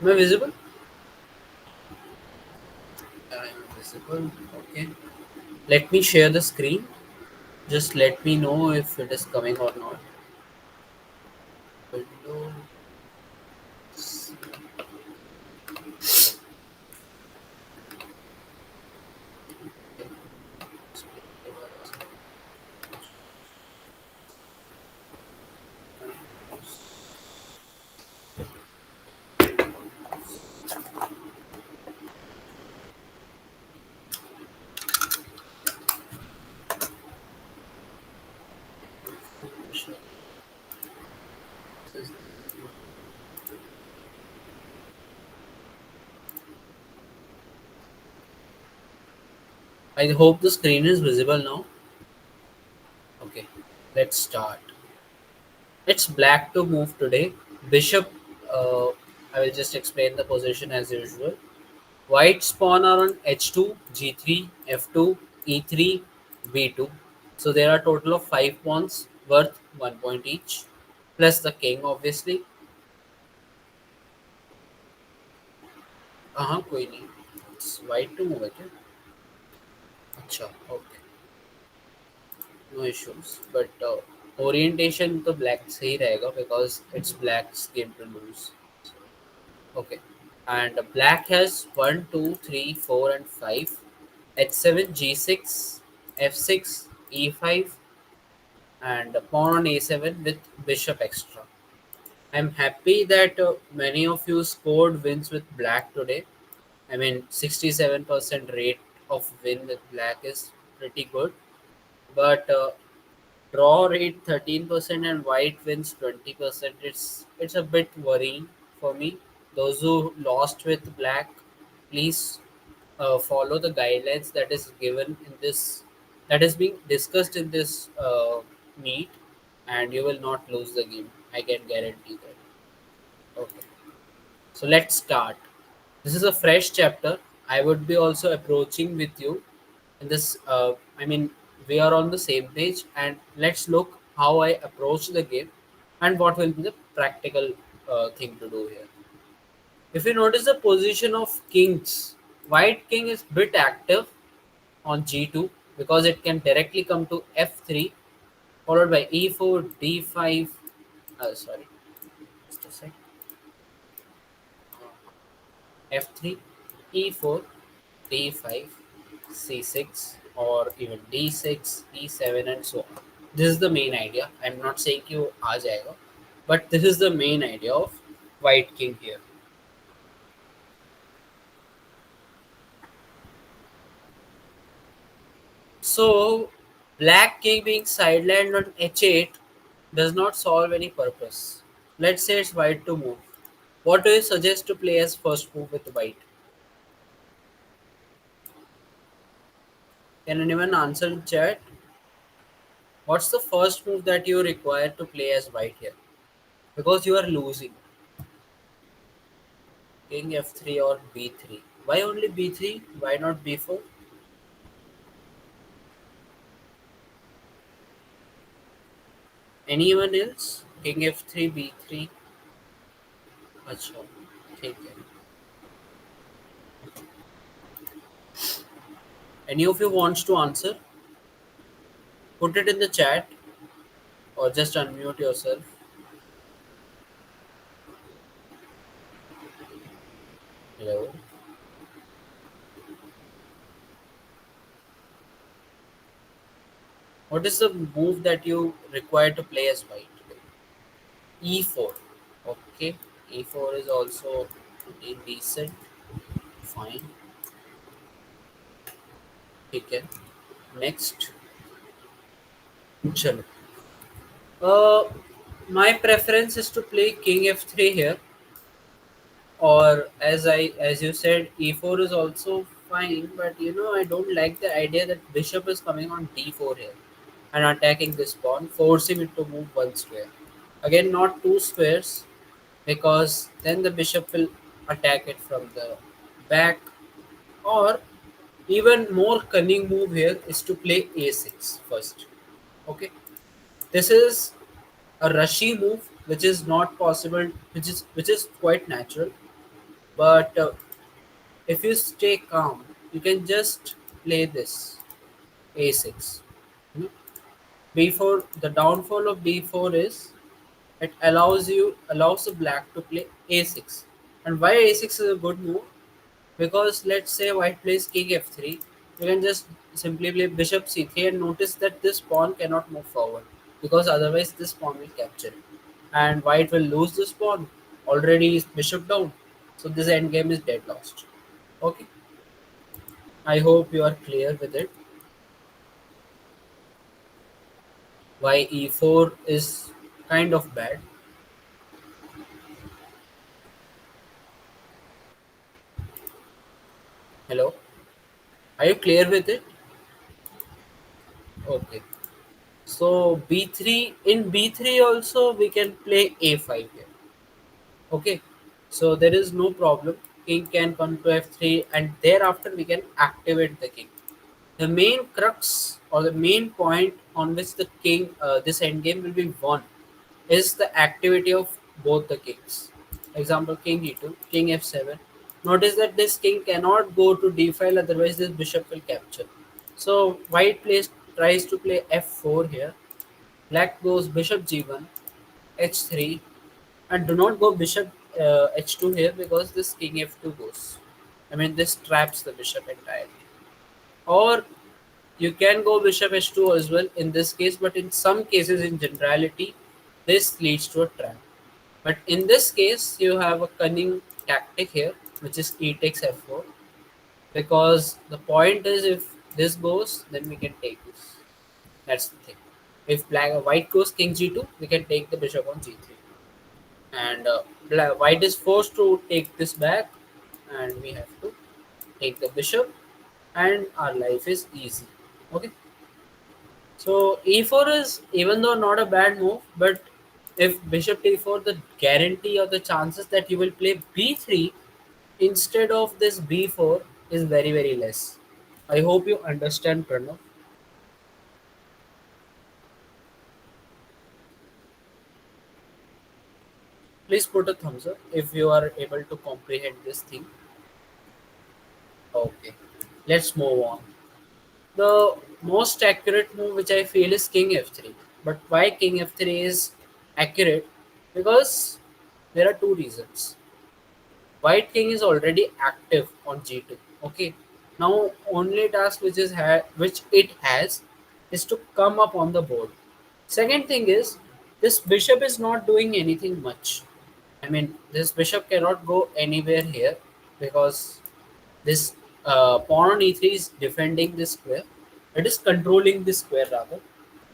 Am I visible? I'm visible. Okay. Let me share the screen. Just let me know if it is coming or not. Windows. I hope the screen is visible now. Okay, let's start. It's black to move today. Bishop, uh, I will just explain the position as usual. White pawn are on h2, g3, f2, e3, b2. So there are total of 5 pawns worth 1 point each. Plus the king obviously. हाँ कोई नहीं. It's white to move है क्या? अच्छा okay. No issues. But orientation तो black से ही रहेगा because it's black's game to lose. Okay. And black has one, 2, 3, 4, and 5. H7, G6, F6, E5, and pawn on A7 with bishop extra. I'm happy that many of you scored wins with black today. I mean, 67% rate of win with black is pretty good. But draw rate 13% and white wins 20%. It's a bit worrying for me. Those who lost with black, please follow the guidelines that is given in this, that is being discussed in this meet, and you will not lose the game. I can guarantee that. Okay, so let's start. This is a fresh chapter. I would be also approaching with you in this. I mean, we are on the same page, and let's look how I approach the game and what will be the practical thing to do here. If you notice the position of kings, white king is bit active on g2 because it can directly come to f3 followed by e4, d5. Sorry, just a sec. F3, E4, D5, C6, or even D6, E7, and so on. This is the main idea. I'm not saying you आ जाएगा, but this is the main idea of white king here. So black king being sidelined on h8 does not solve any purpose. Let's say it's white to move. What do you suggest to play as first move with white? Can anyone answer in chat? What's the first move that you require to play as white here? Because you are losing. King f3 or b3. Why only b3? Why not b4? Anyone else? King f3, b3. अच्छा, ठीक है. Any of you wants to answer? Put it in the chat or just unmute yourself. Hello. What is the move that you require to play as white? E4. Okay. E4 is also pretty decent. Fine. ठीक है. Next. चलो. Uh, my preference is to play king f3 here, or as you said, e4 is also fine. But I don't like the idea that bishop is coming on d4 here and attacking this pawn, forcing it to move one square. Again, not two squares, because then the bishop will attack it from the back. Or even more cunning move here is to play a6 first. Okay, this is a rushy move which is not possible, which is quite natural. But if you stay calm, you can just play this a6. You know, b4. The downfall of b4 is it allows the black to play a6. And why a6 is a good move? Because let's say white plays king f3, you can just simply play bishop c3 and notice that this pawn cannot move forward because otherwise this pawn will capture it. And white will lose this pawn. Already is bishop down. So this endgame is dead lost. Okay. I hope you are clear with it. Why e4 is kind of bad. Hello. Are you clear with it? Okay. So b3, in b3 also we can play a5 here. Okay, so there is no problem. King can come to f3, and thereafter we can activate the king. The main crux or the main point on which the king, this endgame will be won, is the activity of both the kings. Example: king e2, king f7. Notice that this king cannot go to d5, otherwise this bishop will capture. So white plays tries to play f4 here. Black goes bishop g1, h3, and do not go bishop h2 here because this king f2 goes. I mean, this traps the bishop entirely. Or you can go bishop h2 as well in this case, but in some cases, in generality, this leads to a trap. But in this case, you have a cunning tactic here, which is e takes f4, because the point is if this goes, then we can take this. That's the thing. If white goes king g2, we can take the bishop on g3, and white is forced to take this back, and we have to take the bishop, and our life is easy. Okay, so e4 is, even though not a bad move, but if bishop d4, the guarantee or the chances that you will play b3 instead of this b4 is very very less. I hope you understand, Pranav. Please put a thumbs up if you are able to comprehend this thing. Okay, let's move on. The most accurate move which I feel is king f3. But why king f3 is accurate? Because there are two reasons. White king is already active on g2. Okay. Now only task which it has is to come up on the board. Second thing is this bishop is not doing anything much. I mean, this bishop cannot go anywhere here because this pawn on e3 is defending this square. It is controlling this square rather,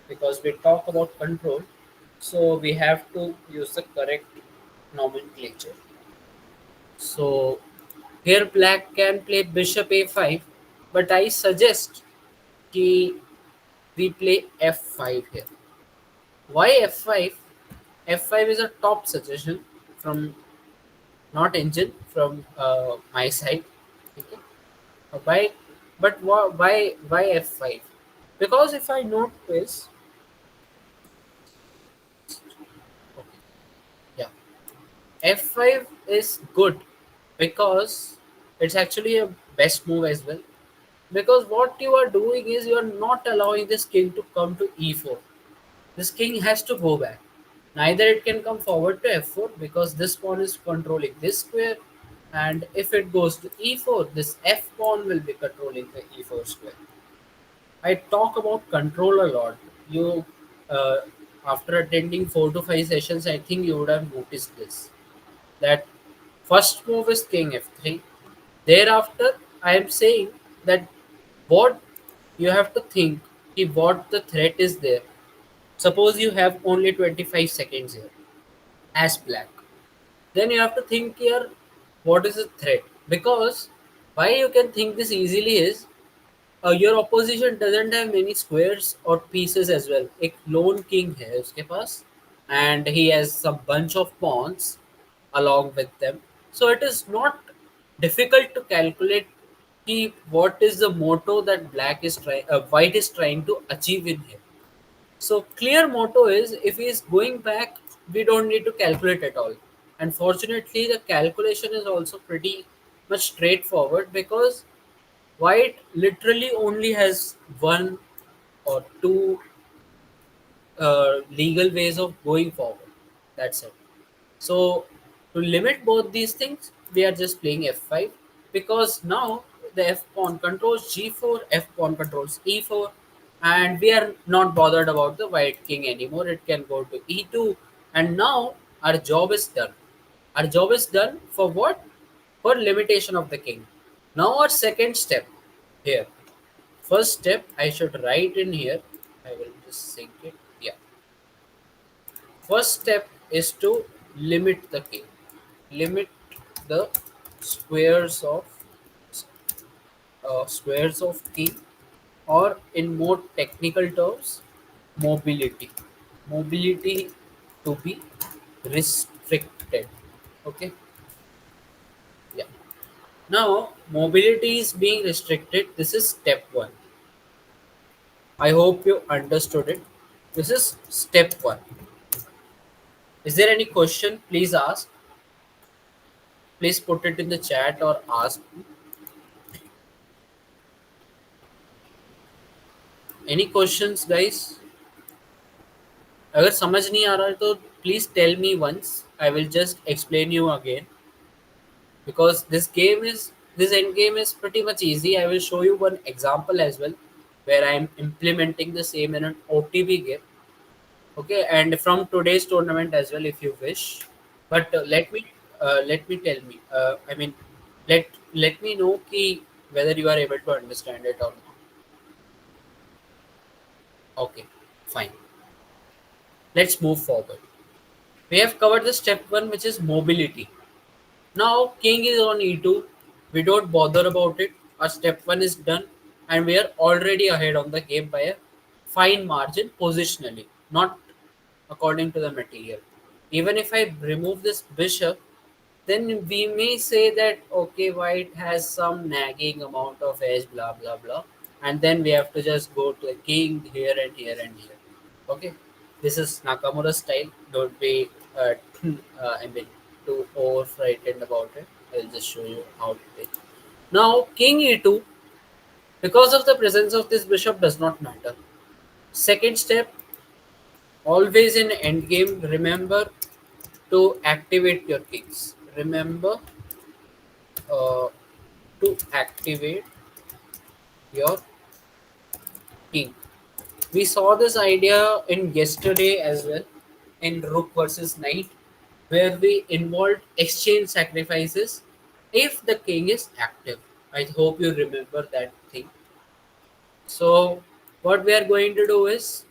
because we talk about control. So we have to use the correct nomenclature. So here black can play bishop a5, but I suggest कि we play f5 here. Why f5? F5 is a top suggestion from, not engine, from my side. Okay. Why? But why f5? Because if I notice, okay, yeah, f5 is good because it's actually a best move as well. Because what you are doing is you are not allowing this king to come to e4. This king has to go back. Neither it can come forward to f4 because this pawn is controlling this square, and if it goes to e4, this f pawn will be controlling the e4 square. I talk about control a lot. You, uh, after attending 4 to 5 sessions, I think you would have noticed this. That first move is king f3. Thereafter, I am saying that what you have to think, what the threat is there. Suppose you have only 25 seconds here as black. Then you have to think here, what is the threat? Because why you can think this easily is your opposition doesn't have many squares or pieces as well. एक lone king है उसके पास, and he has some bunch of pawns along with them. So it is not difficult to calculate what is the motto that white is trying to achieve in here. So clear motto is if he is going back, we don't need to calculate at all. Unfortunately, the calculation is also pretty much straightforward because white literally only has one or two legal ways of going forward. That's it. So to limit both these things, we are just playing f5 because now the f pawn controls g4, f pawn controls e4, and we are not bothered about the white king anymore. It can go to e2, and now our job is done. Our job is done for what? For limitation of the king. Now our second step here. First step I should write in here. I will just sync it. Yeah. First step is to limit the king. Limit the squares of king, or in more technical terms, mobility. Mobility to be restricted. Okay. Yeah. Now mobility is being restricted. This is step one. I hope you understood it. This is step one. Is there any question? Please ask. Please put it in the chat or ask. Any questions, guys? अगर समझ नहीं आ रहा है तो please tell me once. I will just explain you again because this end game is pretty much easy. I will show you one example as well where I am implementing the same in an OTB game. Okay, and from today's tournament as well if you wish. But let me tell me. I mean, let me know ki whether you are able to understand it or not. Okay, fine. Let's move forward. We have covered the step one, which is mobility. Now king is on e2. We don't bother about it. Our step one is done, and we are already ahead on the game by a fine margin positionally, not according to the material. Even if I remove this bishop, then we may say that okay, white has some nagging amount of edge, blah blah blah, and then we have to just go to the king here and here and here. Okay, this is Nakamura style. Don't be, I mean, too over frightened about it. I'll just show you how to play. Now, king e2, because of the presence of this bishop, does not matter. Second step, always in endgame, remember to activate your kings. Remember uh, to activate your king. We saw this idea in yesterday as well in Rook versus Knight, where we involved exchange sacrifices if the king is active. I hope you remember that thing. So, what we are going to do is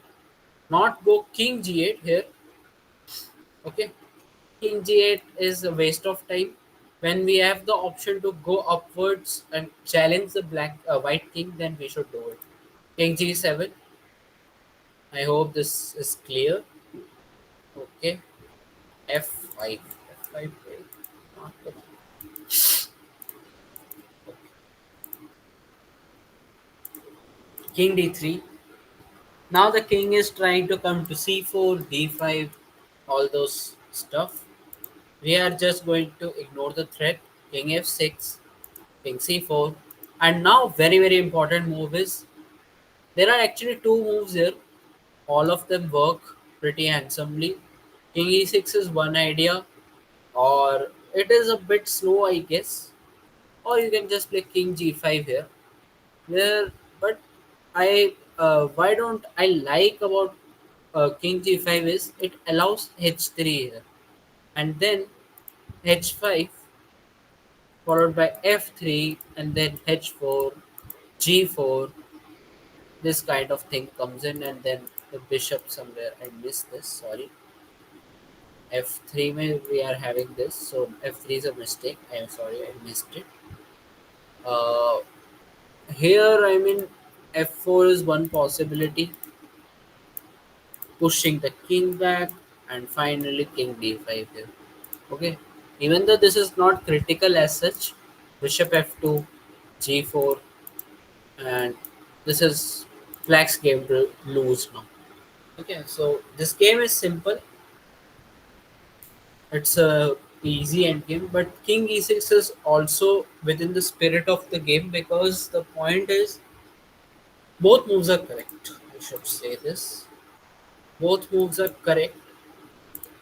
not go king g8 here. Okay, king g8 is a waste of time. When we have the option to go upwards and challenge the white king, then we should do it. King g7. I hope this is clear. Okay, f5. F5. Not the- King d3. Now the king is trying to come to c4, d5, all those stuff. We are just going to ignore the threat. King f6, king c4, and now very important move is there are actually two moves here. All of them work pretty handsomely. King e6 is one idea, or it is a bit slow, I guess. Or you can just play king g5 here. There, but I why don't I like about king g5 is it allows h3 here, and then h5 followed by f3 and then h4, g4. This kind of thing comes in, and then the bishop somewhere. I missed this. Sorry, f3 we are having this, so f3 is a mistake. I am sorry, I missed it. Uh, Here, I mean, f4 is one possibility, pushing the king back, and finally king d5 here. Okay, even though this is not critical as such, bishop f2, g4, and this is black's game to lose now. Okay, so this game is simple. It's a easy endgame. But king e6 is also within the spirit of the game because the point is both moves are correct. I should say this. Both moves are correct.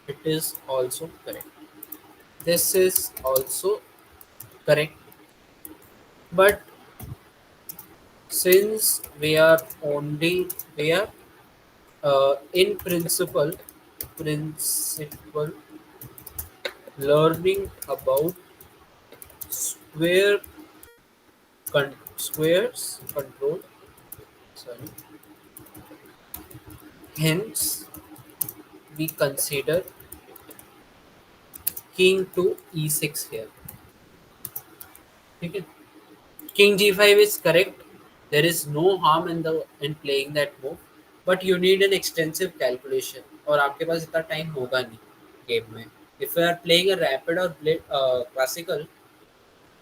It is also correct. This is also correct. But since we are in principle learning about square squares control. Sorry. Hence, we consider king to e6 here. Okay. King g5 is correct. There is no harm in playing that move, but you need an extensive calculation. और आपके पास इतना time होगा नहीं game में. If you are playing a rapid or classical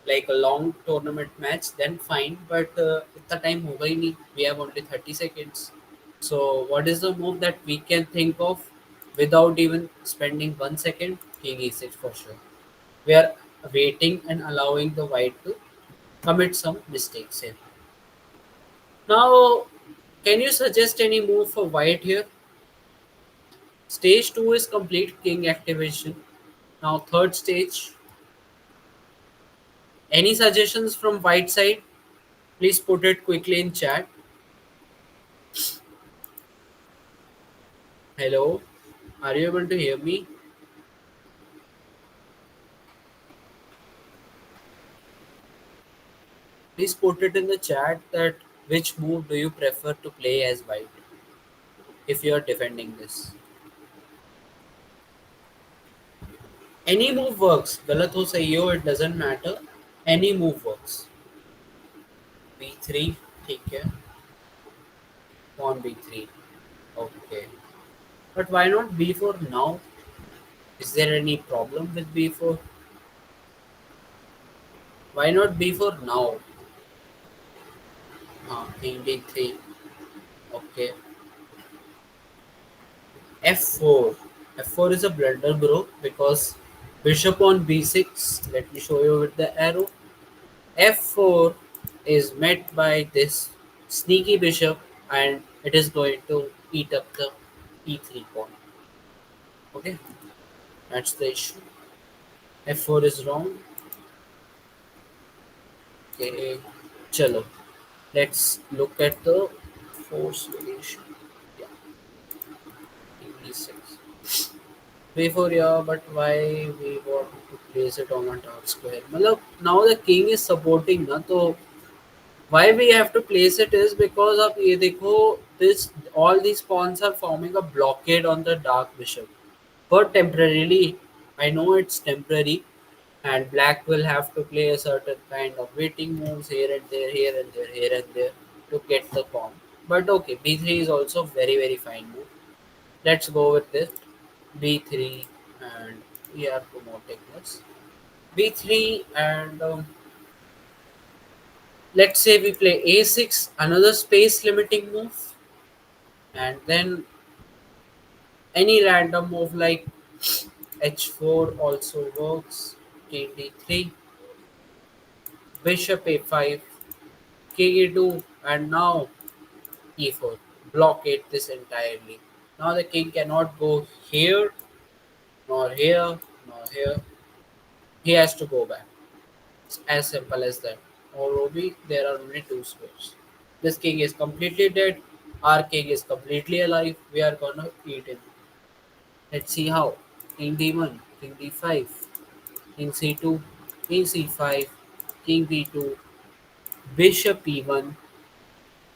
like a long tournament match, then fine. But इतना time होगा ही नहीं. We have only 30 seconds. So what is the move that we can think of without even spending 1 second? King e6 for sure. We are waiting and allowing the white to commit some mistakes here. Now, can you suggest any move for white here? Stage 2 is complete king activation. Now, third stage. Any suggestions from white side? Please put it quickly in chat. Hello, are you able to hear me? Please put it in the chat that which move do you prefer to play as white if you are defending this. Any move works. गलत हो सही हो, it doesn't matter. Any move works. b3 ठीक है. Pawn b3. Okay. But why not b4 now? Is there any problem with b4? Why not b4 now? King d3. Okay. f4. f4 is a blunder, bro, because bishop on b6. Let me show you with the arrow. f4 is met by this sneaky bishop, and it is going to eat up the e3 pawn. Okay, that's the issue. f4 is wrong. Okay, chalo. Let's look at the force relation. Yeah, e6. b4, yeah, but why we want to place it on a dark square? Matlab, now the king is supporting na, तो why we have to place it is because of ये देखो, this all these pawns are forming a blockade on the dark bishop. But temporarily, I know it's temporary, and black will have to play a certain kind of waiting moves here and there, here and there, here and there to get the pawn. But okay, b3 is also very very fine move. Let's go with this b3, and we are promoting this b3, and let's say we play a6, another space limiting move, and then any random move like h4 also works. King d3, bishop a5, king e2, and now e4. Blockade this entirely. Now the king cannot go here, nor here, nor here. He has to go back. It's as simple as that. Or Obi, there are only two squares. This king is completely dead. Our king is completely alive. We are gonna eat him. Let's see how. King d1, king d5, king c2, king c5, king b2, bishop e1,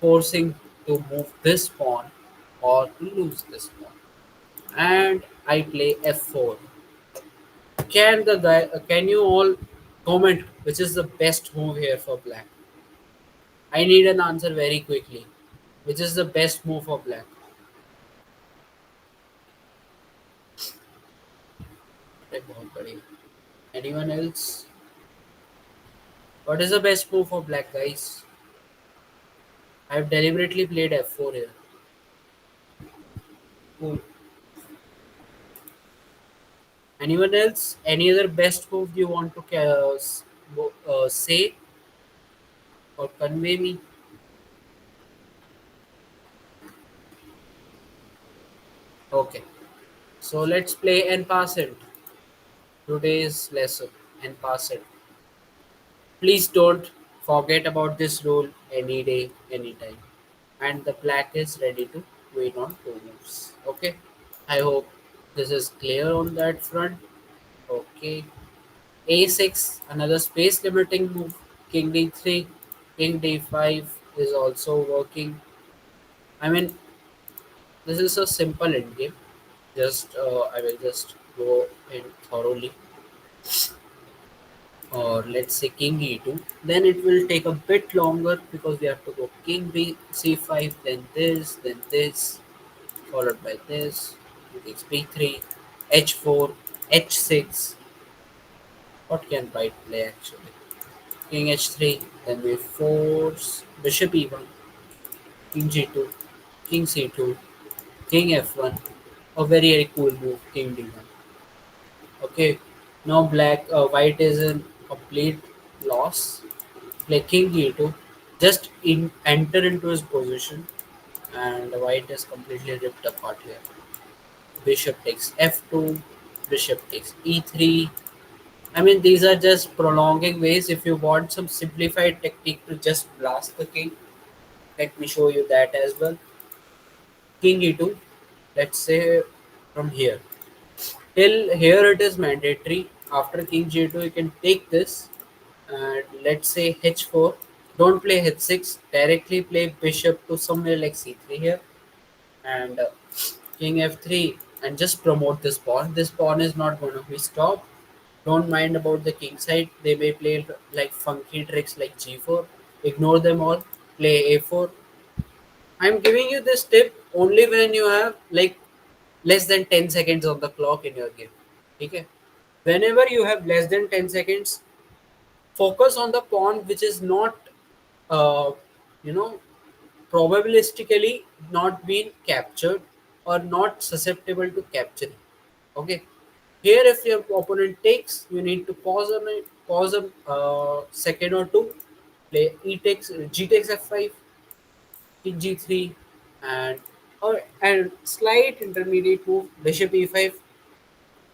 forcing to move this pawn or to lose this pawn. And I play f4. Can you all comment which is the best move here for black? I need an answer very quickly. Which is the best move for black? अरे बहुत बढ़िया. Anyone else? What is the best move for black, guys? I've deliberately played f4 here. Cool. Anyone else? Any other best move you want to say or convey me? Okay. So let's play and pass it. Today's lesson and pass it. Please don't forget about this rule any day, anytime. And the black is ready to wait on two moves. Okay. I hope this is clear on that front. Okay. A6, another space limiting move. King d3, king d5 is also working. I mean, this is a simple endgame. Just I will just go in thoroughly, or let's say king e2. Then it will take a bit longer because we have to go king b c5, then this, followed by this. King takes b3, h4, h6. What can white play actually? King h3, then we force bishop e1, king g2, king c2, king f1. A very very cool move, king d1. Okay, now white is in complete loss. Play king e2, just enter into his position, and white is completely ripped apart here. Bishop takes f2, bishop takes e3. I mean, these are just prolonging ways. If you want some simplified technique to just blast the king, let me show you that as well. King e2, let's say from here. Till here it is mandatory. After king g2, you can take this and let's say h4. Don't play h6. Directly play bishop to somewhere like c3 here, and king f3, and just promote this pawn. This pawn is not going to be stopped. Don't mind about the king side. They may play like funky tricks like g4. Ignore them all. Play a4. I'm giving you this tip only when you have like less than 10 seconds on the clock in your game. Okay? Whenever you have less than 10 seconds, focus on the pawn which is not, uh, you know, probabilistically not being captured or not susceptible to capturing. Okay? Here, if your opponent takes, you need to pause a second or two, play g takes f5, king g3, and and slight intermediate move bishop e5.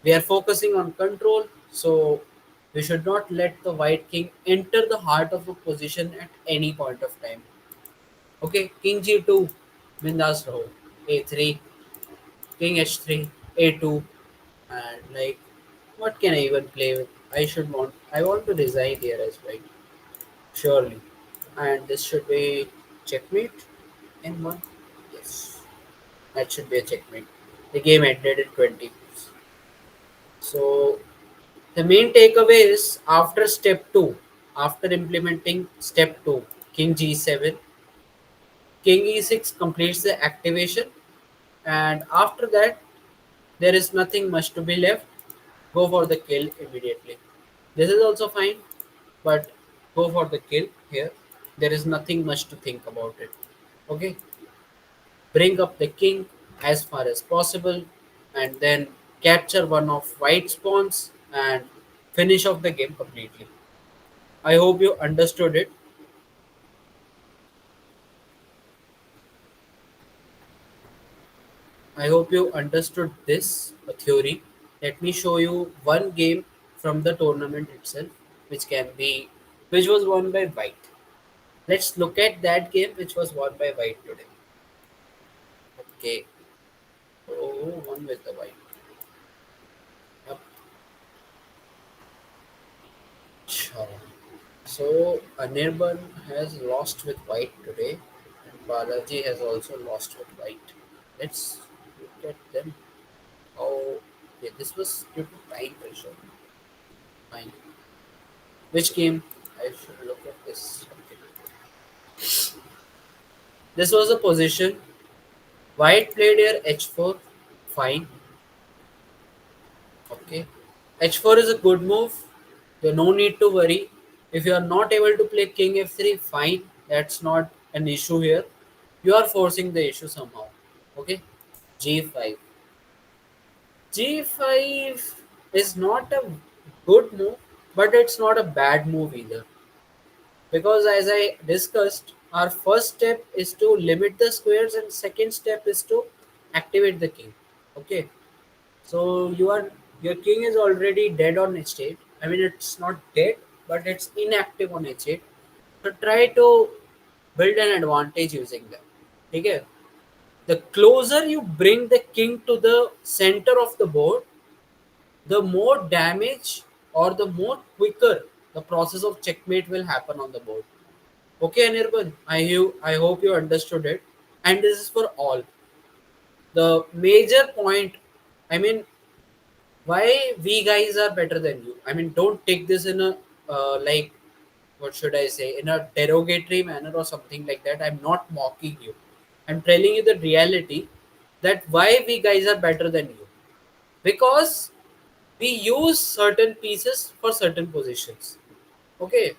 We are focusing on control, so we should not let the white king enter the heart of a position at any point of time. Okay, king g2, bindas raho, a3, king h3, a2, and like what can I even play with? I want to resign here as well, surely, and this should be checkmate in one. Yes. That should be a checkmate. The game ended in 20 moves. So the main takeaway is after step 2, after implementing step 2, king g7, king e6 completes the activation, and after that there is nothing much to be left. Go for the kill immediately. This is also fine, but go for the kill here. There is nothing much to think about it. Okay, bring up the king as far as possible, and then capture one of white spawns and finish off the game completely. I hope you understood it. I hope you understood this theory. Let me show you one game from the tournament itself, which can be which was won by white. Let's look at that game which was won by white today. Okay. Oh, one with the white. Yep. Sure. So Anirban has lost with white today, and Balaji has also lost with white. Let's look at them. Oh, okay, this was due to time pressure. Fine. Which game? I should look at this. Okay. This was a position. White played here h4. Fine. Okay. h4 is a good move. There no need to worry. If you are not able to play king f3, fine. That's not an issue here. You are forcing the issue somehow. Okay. g5. g5 is not a good move, but it's not a bad move either. Because as I discussed, our first step is to limit the squares, and second step is to activate the king. Okay, so your king is already dead on h8. I mean, it's not dead, but it's inactive on h8. So try to build an advantage using that. Okay, the closer you bring the king to the center of the board, the more damage or the more quicker the process of checkmate will happen on the board. Okay, Anirban, I hope you understood it. And this is for all. The major point, I mean, why we guys are better than you. I mean, don't take this in a, like, what should I say, in a derogatory manner or something like that. I'm not mocking you. I'm telling you the reality that why we guys are better than you. Because we use certain pieces for certain positions. Okay.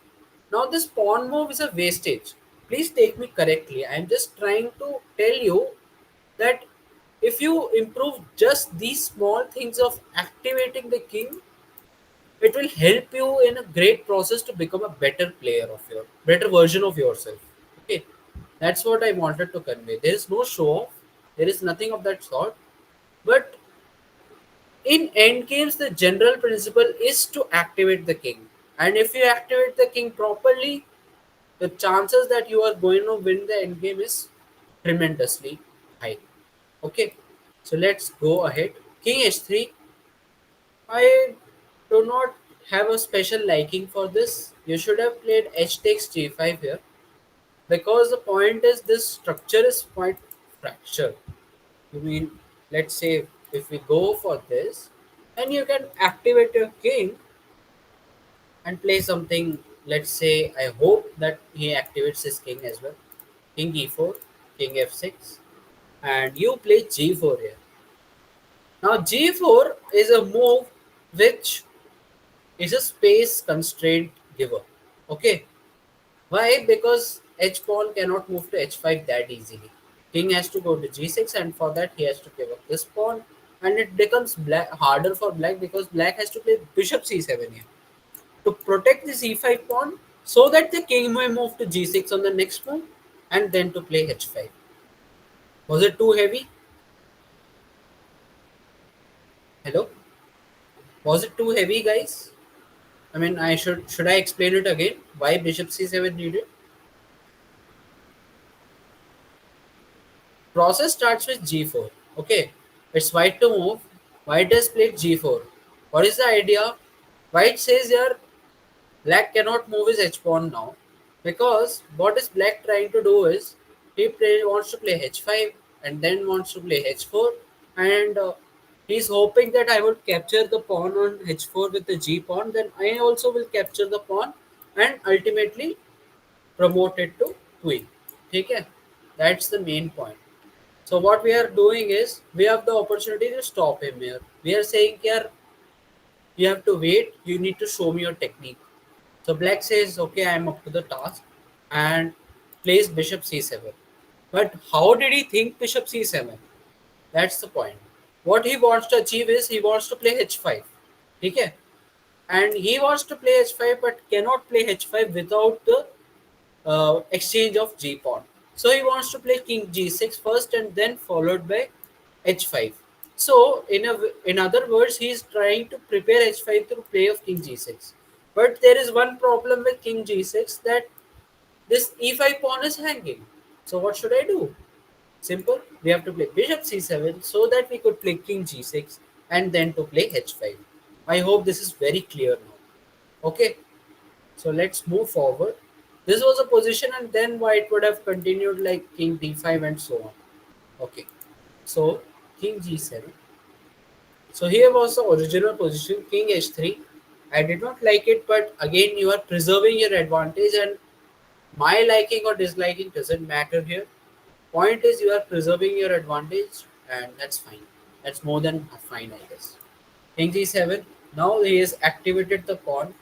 Now this pawn move is a wastage. Please take me correctly. I'm just trying to tell you that if you improve just these small things of activating the king, it will help you in a great process to become a better player of your better version of yourself. Okay. That's what I wanted to convey. There is no show off. There is nothing of that sort. But in endgames, the general principle is to activate the king. And if you activate the king properly, the chances that you are going to win the endgame is tremendously high. Okay, so let's go ahead. King h3. I do not have a special liking for this. You should have played h takes g5 here because the point is this structure is quite fractured. You mean, let's say if we go for this, then you can activate your king and play something. Let's say I hope that he activates his king as well. King e4, king f6, and you play g4 here. Now g4 is a move which is a space constraint giver. Okay, why? Because h pawn cannot move to h5 that easily. King has to go to g6, and for that he has to give up this pawn, and it becomes harder for black because black has to play bishop c7 here to protect this e5 pawn so that the king may move to g6 on the next move and then to play h5. Was it too heavy? Hello? Was it too heavy, guys? I mean, I explain it again? Why bishop c7 needed? Process starts with g4. Okay, it's white to move. White has played g4. What is the idea? White says here black cannot move his h pawn now because what is black trying to do is wants to play h5 and then wants to play h4, and he's hoping that I would capture the pawn on h4 with the g pawn. Then I also will capture the pawn and ultimately promote it to queen. Okay, that's the main point. So what we are doing is we have the opportunity to stop him here. We are saying here you have to wait. You need to show me your technique. So black says, okay, I am up to the task and plays bishop c7. But how did he think bishop c7? That's the point. What he wants to achieve is he wants to play h5. Okay? And he wants to play h5 but cannot play h5 without the exchange of g pawn. So he wants to play king g6 first and then followed by h5. So in other words, he is trying to prepare h5 through play of king g6. But there is one problem with king g6 that this e5 pawn is hanging. So what should I do? Simple. We have to play bishop c7 so that we could play king g6 and then to play h5. I hope this is very clear now. Okay. So let's move forward. This was a position, and then white would have continued like king d5 and so on. Okay. So king g7. So here was the original position, king h3. I did not like it, but again you are preserving your advantage, and my liking or disliking doesn't matter here. Point is you are preserving your advantage, and that's fine. That's more than fine, I guess. King g7. Now he has activated the pawn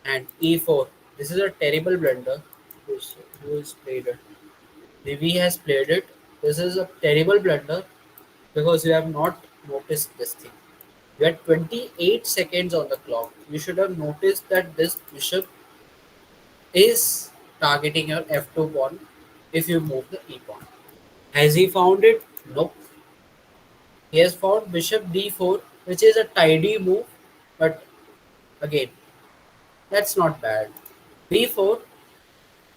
and e4. This is a terrible blunder. Who's played it? Divi has played it. This is a terrible blunder because you have not noticed this thing. You had 28 seconds on the clock. You should have noticed that this bishop is targeting your f2 pawn if you move the e pawn. Has he found it? Nope. He has found bishop d4, which is a tidy move, but again, that's not bad. b4,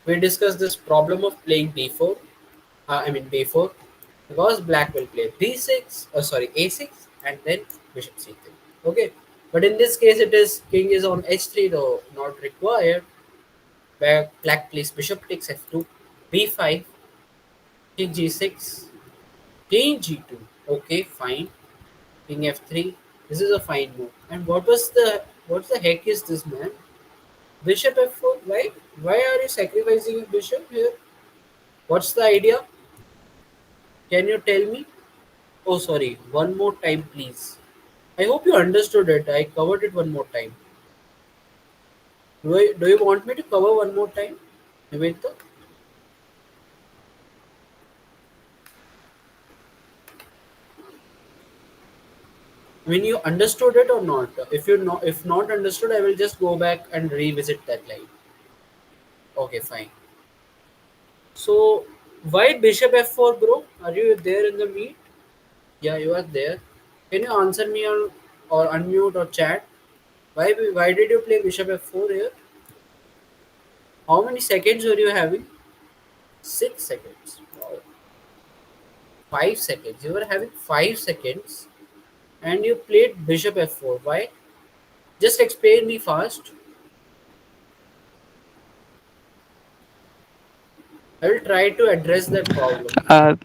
we discussed this problem of playing d4, b4, because black will play b6, sorry, a6, and then bishop c3. Okay, but in this case, it is king is on h3, though not required, where black plays bishop takes f2, b5, king g6, king g2. Okay, fine. King f3. This is a fine move. And what the heck is this, man? Bishop f4. Why? Why are you sacrificing a bishop here? What's the idea? Can you tell me? Oh, sorry. One more time, please. I hope you understood it. I covered it one more time. Do you want me to cover one more time? Nivedita? I mean, you understood it or not? If not understood, I will just go back and revisit that line. Okay, fine. So, why bishop f4, bro? Are you there in the meet? Yeah, you are there. Can you answer me or unmute or chat? Why did you play bishop f4 here? How many seconds were you having? 6 seconds. Wow. 5 seconds. You were having 5 seconds and you played bishop f4. Why? Just explain me fast. I will try to address that problem. Uh,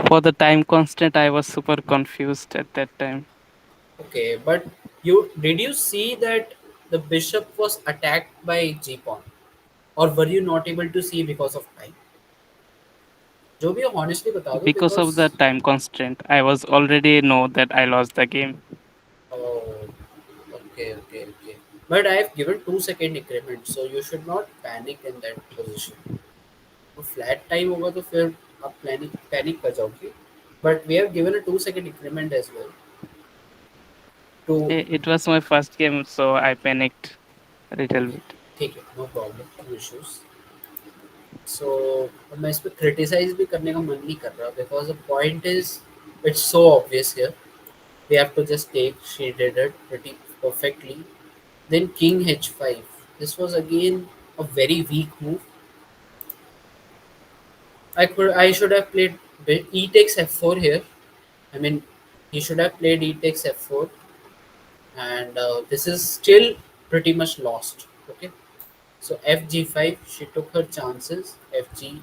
for the time constant, I was super confused at that time. Okay, but did you see that the bishop was attacked by g pawn, or were you not able to see because of time? जो भी है honestly बता दो Because because of the time constraint, I was already know that I lost the game. oh, okay. But I have given 2 second increment, so you should not panic in that position. तो flat time होगा तो फिर आप panic कर जाओगे. But we have given a 2 second increment as well to It was my first game, so I panicked a little bit. ठीक है no problem no issues. So अब मैं इस पे criticize भी करने का मन नहीं कर रहा because the point is it's so obvious here. We have to just take she did it pretty perfectly. Then king h5. This was again a very weak move. I should have played e takes f4 here. I mean, he should have played e takes f4, and this is still pretty much lost. Okay, so fg5. She took her chances. Fg,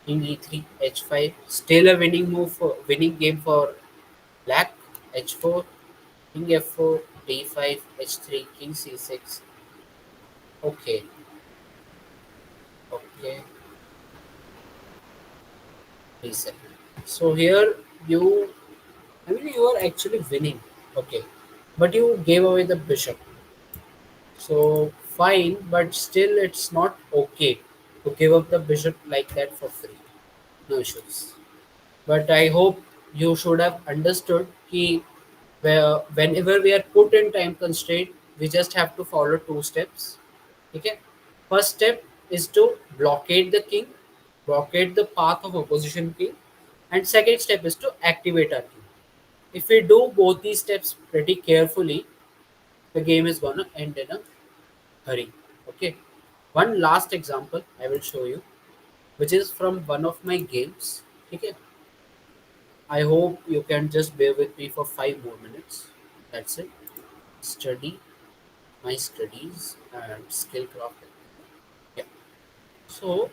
king e3, h5. Still a winning move for winning game for black. h4, king f4, d5, h3, king c6. Okay, okay, d7. So here you I mean, you are actually winning. Okay. But you gave away the bishop. So, fine, but still, it's not okay to give up the bishop like that for free. No issues. But I hope you should have understood कि whenever we are put in time constraint, we just have to follow two steps. Okay. First step is to blockade the king, blockade the path of opposition king, and second step is to activate our king. If we do both these steps pretty carefully, the game is gonna end in a hurry. Okay. One last example I will show you, which is from one of my games. Okay. I hope you can just bear with me for 5 more minutes. That's it. Study my studies and skill crafting. Yeah. So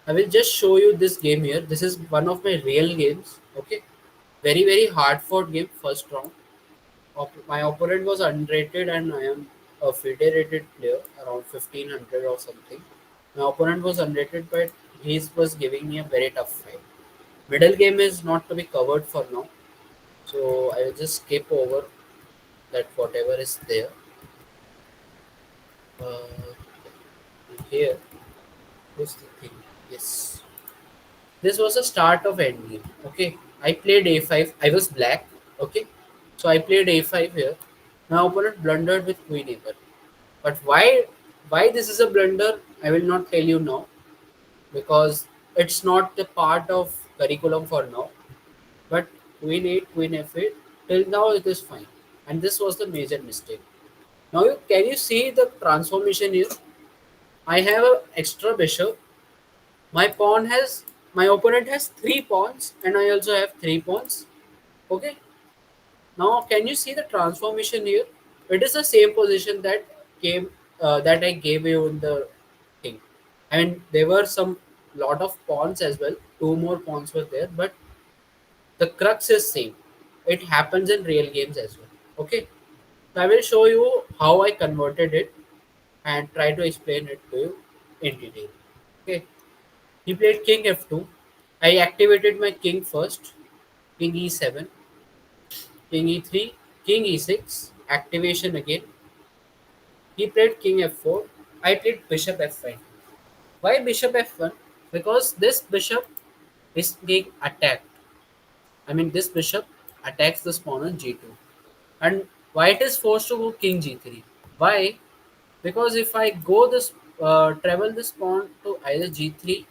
I will just show you this game here. This is one of my real games. Okay. Very hard fought game. First round. My opponent was unrated and I am a FIDE rated player around 1500 or something. My opponent was unrated but he was giving me a very tough fight. Middle game is not to be covered for now. So I will just skip over that whatever is there. Uh, here is the thing. Yes. This was the start of endgame. Okay. I played a5. I was black. Okay. So I played a5 here. My opponent blundered with queen a1. But why this is a blunder, I will not tell you now because it's not the part of curriculum for now. But queen 8, queen f8, till now it is fine. And this was the major mistake. Now can you see the transformation here? I have an extra bishop. My opponent has three pawns, and I also have three pawns. Okay. Now can you see the transformation here? It is the same position that came that I gave you in the thing. I mean there were some lot of pawns as well. Two more pawns were there, but the crux is same. It happens in real games as well. Okay. So I will show you how I converted it and try to explain it to you in detail. Okay. He played king f2. I activated my king first. King e7, king e3, king e6. Activation again. He played king f4. I played bishop f5. Why bishop f1? Because this bishop is being attacked. I mean, this bishop attacks the pawn on g2. And white is forced to go king g3. Why? Because if I go this, travel this pawn to either g3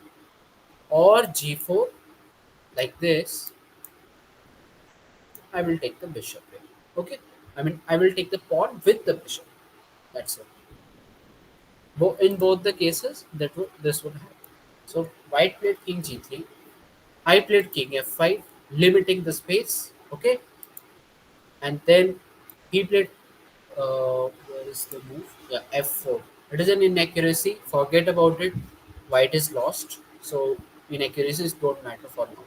or g4 like this, I will take the bishop here. Okay? I mean, I will take the pawn with the bishop. That's it. In both the cases, this would happen. So white played king g3. I played king f5, limiting the space. Okay, and then he played. Where is the move? Yeah, f4. It is an inaccuracy. Forget about it. White is lost. So inaccuracies don't matter for now.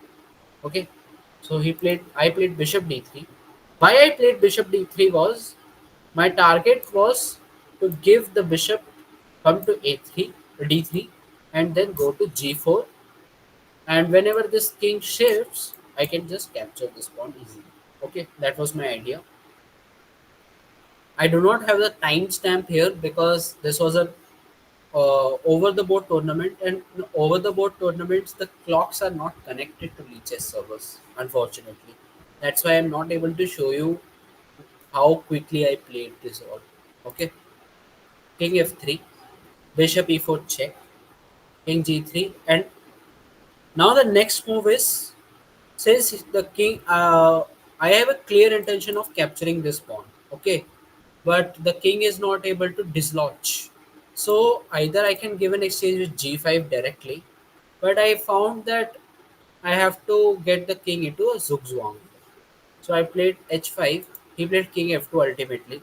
Okay. So he played. I played bishop d3. Why I played bishop d3 was my target was to give the bishop come to a3, d3, and then go to g4. And whenever this king shifts, I can just capture this pawn easily. Okay, that was my idea. I do not have the timestamp here because this was a over the board tournament, and in over the board tournaments the clocks are not connected to leeches servers. Unfortunately, that's why I'm not able to show you how quickly I played this all. Okay, king f3, bishop e4 check, king g3, and now the next move is since the king. I have a clear intention of capturing this pawn. Okay, but the king is not able to dislodge. So either I can give an exchange with g5 directly, but I found that I have to get the king into a zugzwang. So I played h5. He played king f2 ultimately.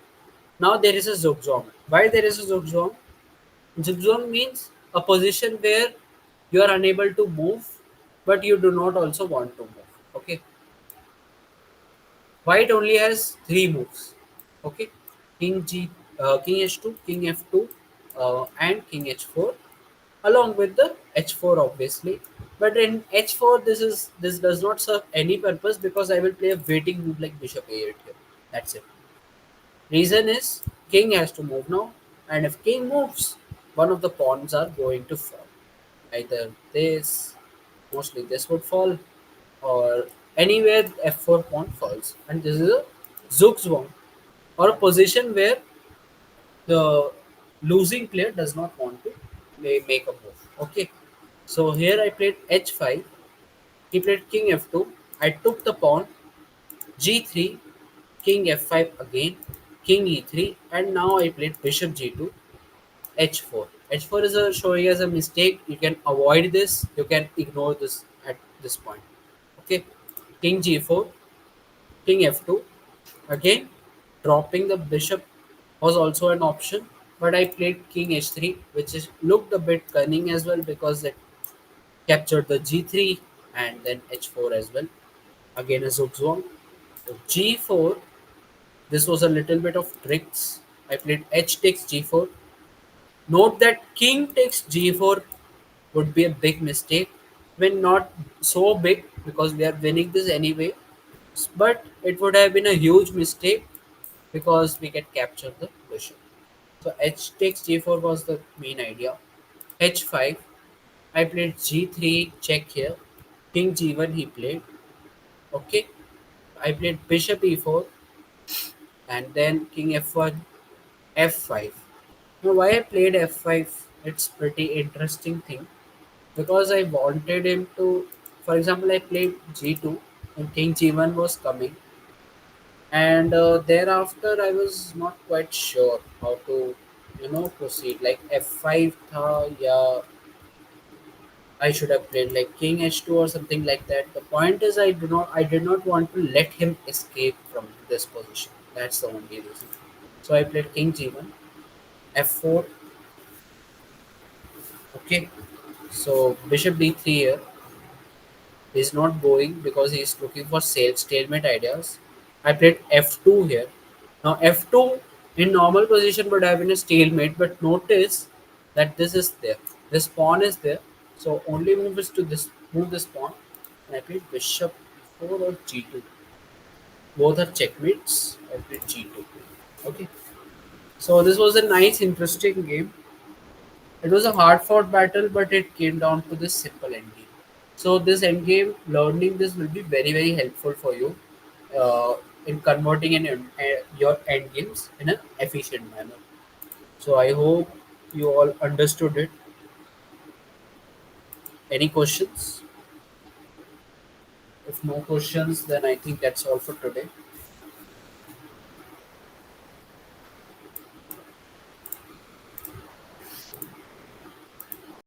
Now there is a zugzwang. Why there is a zugzwang? Zigzag means a position where you are unable to move, but you do not also want to move. Okay, white only has three moves. Okay, king h2, king f2, and king h4, along with the h4 obviously. But in h4, this does not serve any purpose because I will play a waiting move like bishop a8 here. That's it. Reason is king has to move now, and if king moves, one of the pawns are going to fall. Either this, mostly this would fall, or anywhere f4 pawn falls. And this is a Zugzwang, or a position where the losing player does not want to make a move. Okay, so here I played h5, he played king f2, I took the pawn, g3, king f5 again, king e3, and now I played bishop g2, h4. H4 is showing as a mistake. You can avoid this. You can ignore this at this point. Okay, king g4, king f2. Again, dropping the bishop was also an option, but I played king h3, which is looked a bit cunning as well because it captured the g3 and then h4 as well. Again, a zugzwang. So g4. This was a little bit of tricks. I played h takes g4. Note that king takes g4 would be a big mistake. When not so big because we are winning this anyway, but it would have been a huge mistake because we can capture the bishop. So h takes g4 was the main idea. h5, I played g3 check here. King g1 he played. Okay, I played bishop e4. and then king f1, f5. Now, why I played f5? It's pretty interesting thing because I wanted him to. For example, I played g2 and king g1 was coming, and thereafter I was not quite sure how to, proceed. Like f5, tha, yeah, I should have played like king h2 or something like that. The point is, I did not want to let him escape from this position. That's the only reason. So I played king g1, f4. Okay, so bishop d3 here. He's not going because he's looking for stalemate ideas. I played f2 here. Now f2 in normal position would have been a stalemate, but notice that this is there. This pawn is there. So only move is to this move this pawn. And I played bishop e4 or g2. Both are checkmates. I played g2. Okay. So this was a nice, interesting game. It was a hard fought battle, but it came down to this simple endgame. So this endgame, learning this will be very very helpful for you uh, in converting your endgames in an efficient manner. So I hope you all understood it. Any questions? If no questions, then I think that's all for today.